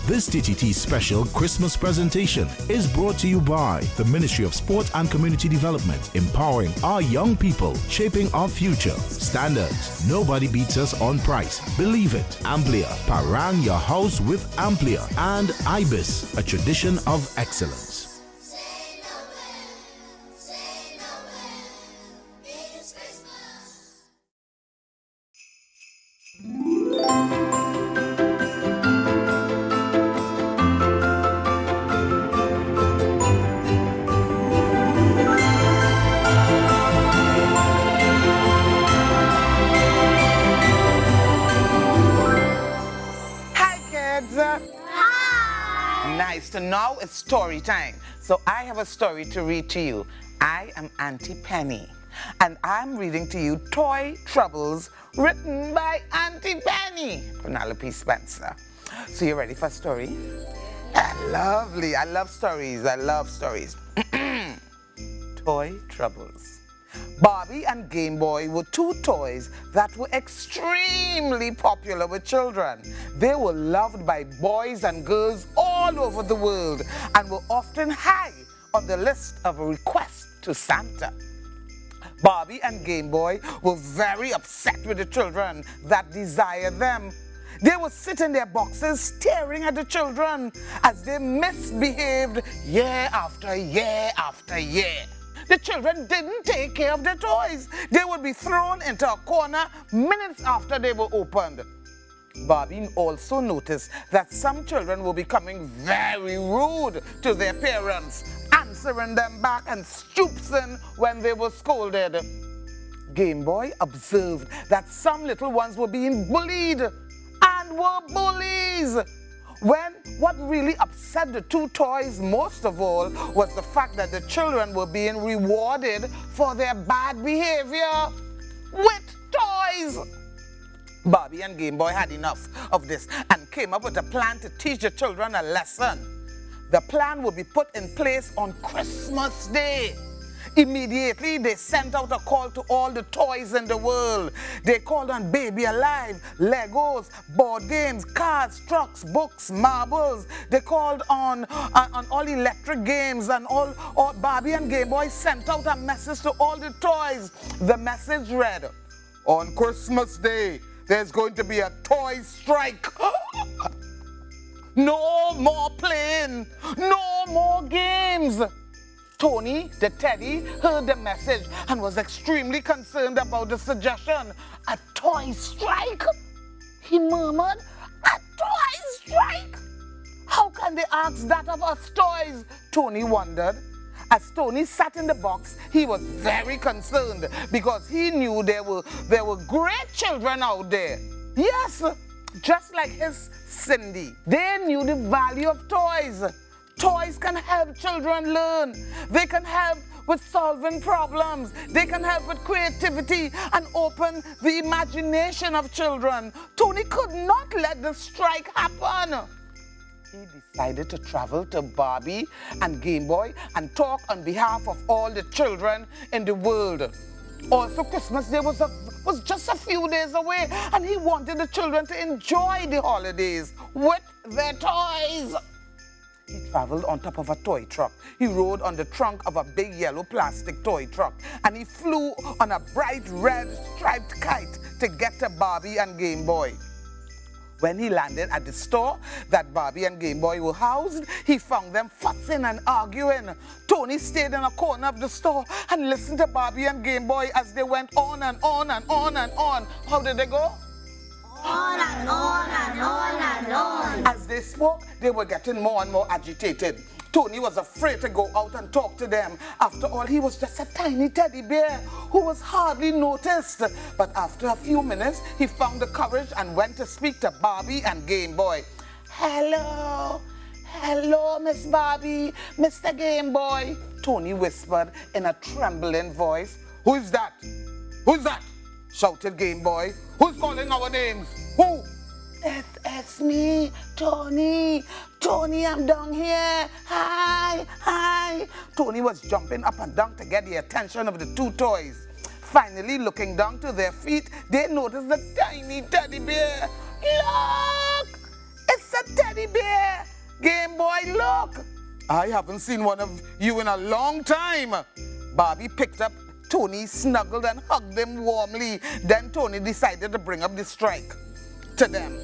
This TTT special Christmas presentation is brought to you by the Ministry of Sport and Community Development, empowering our young people, shaping our future. Standards. Nobody beats us on price. Believe it. Amplia. Parang your house with Amplia. And Ibis, a tradition of excellence. Nice to know it's story time. So I have a story to read to you. I am Auntie Penny, and I'm reading to you Toy Troubles, written by Auntie Penny, Penelope Spencer. So you ready for a story? Lovely. I love stories. I love stories. Toy Troubles. Barbie and Game Boy were two toys that were extremely popular with children. They were loved by boys and girls all over the world and were often high on the list of requests to Santa. Barbie and Game Boy were very upset with the children that desired them. They would sit in their boxes staring at the children as they misbehaved year after year after year. The children didn't take care of their toys. They would be thrown into a corner minutes after they were opened. Barbie also noticed that some children were becoming very rude to their parents, answering them back and stooping when they were scolded. Game Boy observed that some little ones were being bullied and were bullies. What really upset the two toys most of all was the fact that the children were being rewarded for their bad behavior with toys. Barbie and Game Boy had enough of this and came up with a plan to teach the children a lesson. The plan would be put in place on Christmas Day. Immediately, they sent out a call to all the toys in the world. They called on Baby Alive, Legos, board games, cars, trucks, books, marbles. They called on all electric games, and all Barbie and Game Boy sent out a message to all the toys. The message read, "On Christmas Day, there's going to be a toy strike. No more playing, no more games." Tony, the teddy, heard the message and was extremely concerned about the suggestion. A toy strike? He murmured, "A toy strike? How can they ask that of us toys?" Tony wondered. As Tony sat in the box, he was very concerned because he knew there were great children out there. Yes, just like his Cindy. They knew the value of toys. Toys can help children learn. They can help with solving problems. They can help with creativity and open the imagination of children. Tony could not let the strike happen. He decided to travel to Barbie and Game Boy and talk on behalf of all the children in the world. Also, Christmas Day was just a few days away, and he wanted the children to enjoy the holidays with their toys. He traveled on top of a toy truck. He rode on the trunk of a big yellow plastic toy truck, and he flew on a bright red striped kite to get to Barbie and Game Boy. When he landed at the store that Barbie and Game Boy were housed, he found them fussing and arguing. Tony stayed in a corner of the store and listened to Barbie and Game Boy as they went on and on and on and on. How did they go? On and on and on and on. As they spoke, they were getting more and more agitated. Tony was afraid to go out and talk to them. After all, he was just a tiny teddy bear who was hardly noticed. But after a few minutes, he found the courage and went to speak to Barbie and Game Boy. "Hello, hello, Miss Barbie, Mr. Game Boy," Tony whispered in a trembling voice. "Who's that? Who's that?" shouted Game Boy. "Who's calling our names? Who?" It's me, Tony. Tony, I'm down here. Hi, hi." Tony was jumping up and down to get the attention of the two toys. Finally, looking down to their feet, they noticed the tiny teddy bear. "Look! It's a teddy bear! look. I haven't seen one of you in a long time. Barbie picked up Tony, snuggled and hugged him warmly. Then Tony decided to bring up the strike to them.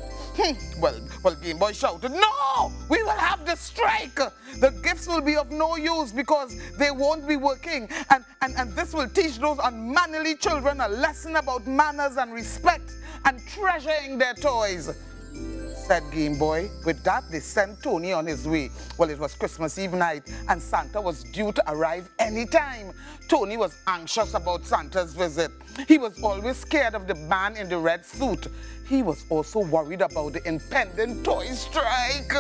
Well, Game Boy shouted, "No! We will have the strike! The gifts will be of no use because they won't be working. And this will teach those unmannerly children a lesson about manners and respect and treasuring their toys," said Game Boy. With that, they sent Tony on his way. Well, it was Christmas Eve night and Santa was due to arrive any time. Tony was anxious about Santa's visit. He was always scared of the man in the red suit. He was also worried about the impending toy strike.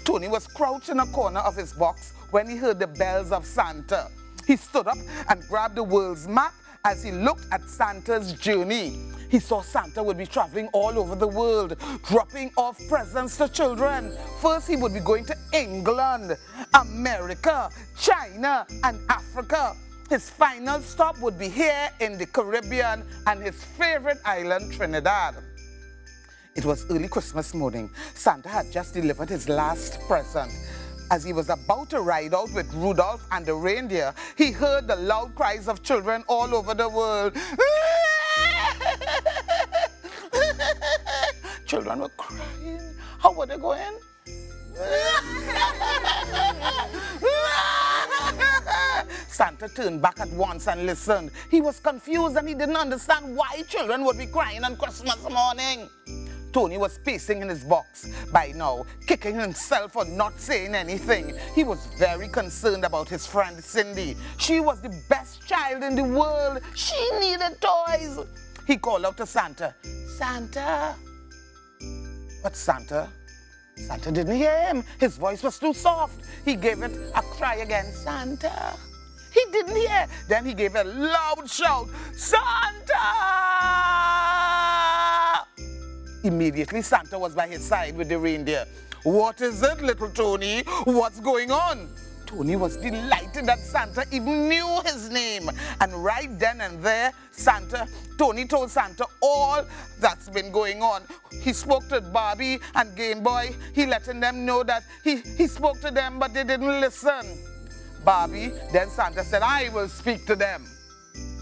Tony was crouched in a corner of his box when he heard the bells of Santa. He stood up and grabbed the world's map as he looked at Santa's journey. He saw Santa would be traveling all over the world, dropping off presents to children. First, he would be going to England, America, China, and Africa. His final stop would be here in the Caribbean and his favorite island, Trinidad. It was early Christmas morning. Santa had just delivered his last present. As he was about to ride out with Rudolph and the reindeer, he heard the loud cries of children all over the world. Children were crying. How were they going? Santa turned back at once and listened. He was confused and he didn't understand why children would be crying on Christmas morning. Tony was pacing in his box by now, kicking himself for not saying anything. He was very concerned about his friend Cindy. She was the best child in the world. She needed toys. He called out to Santa, "Santa." But Santa didn't hear him. His voice was too soft. He gave it a cry again, "Santa." He didn't hear. Then he gave a loud shout, "Santa!" Immediately, Santa was by his side with the reindeer. "What is it, little Tony? What's going on?" Tony was delighted that Santa even knew his name. And right then and there, Tony told Santa all that's been going on. He spoke to Barbie and Game Boy. He letting them know that he spoke to them, but they didn't listen. Then Santa said, "I will speak to them."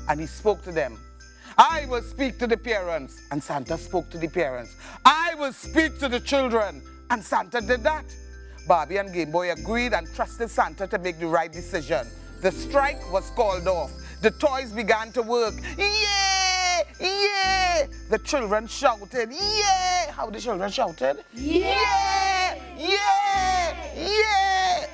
And he spoke to them. "I will speak to the parents." And Santa spoke to the parents. "I will speak to the children." And Santa did that. Barbie and Game Boy agreed and trusted Santa to make the right decision. The strike was called off. The toys began to work. "Yay! Yay!" The children shouted, "Yay!" How the children shouted? "Yay! Yay! Yay!"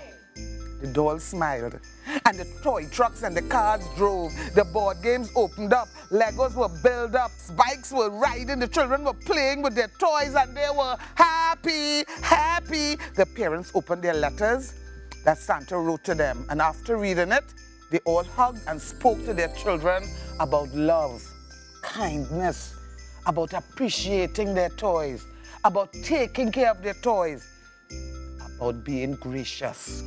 The dolls smiled, and the toy trucks and the cars drove. The board games opened up. Legos were built up. Bikes were riding. The children were playing with their toys, and they were happy, happy. The parents opened their letters that Santa wrote to them, and after reading it, they all hugged and spoke to their children about love, kindness, about appreciating their toys, about taking care of their toys, about being gracious.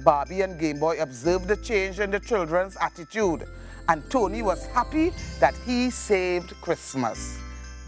Barbie and Game Boy observed the change in the children's attitude, and Tony was happy that he saved Christmas.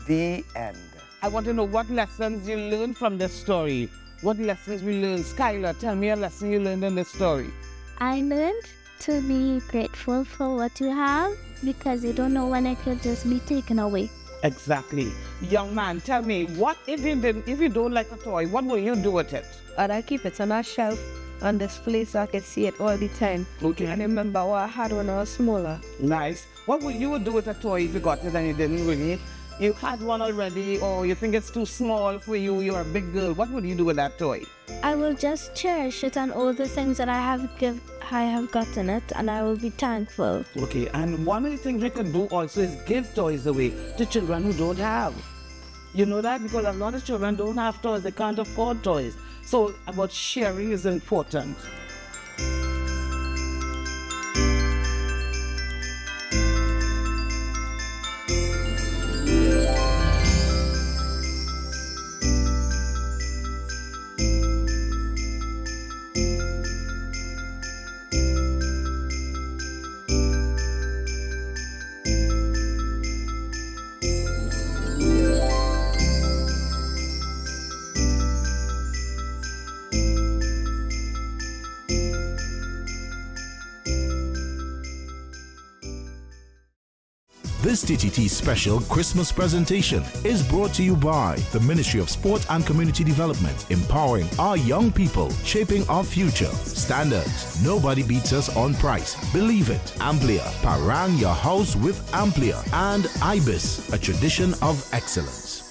The end. I want to know what lessons you learned from this story. What lessons we learned? Skylar, tell me a lesson you learned in this story. I learned to be grateful for what you have because you don't know when it could just be taken away. Exactly. Young man, tell me, what if you don't like a toy, what will you do with it? I keep it on a shelf on display so I can see it all the time. Okay. I remember what I had when I was smaller. Nice. What would you do with a toy if you got it and you didn't really? You had one already, or you think it's too small for you, you're a big girl. What would you do with that toy? I will just cherish it and all the things that I have gotten it, and I will be thankful. Okay, and one of the things we could do also is give toys away to children who don't have. You know that? Because a lot of children don't have toys, they can't afford toys. So about sharing is important. This TTT special Christmas presentation is brought to you by the Ministry of Sport and Community Development, empowering our young people, shaping our future. Standards, nobody beats us on price. Believe it. Amplia, parang your house with Amplia. And Ibis, a tradition of excellence.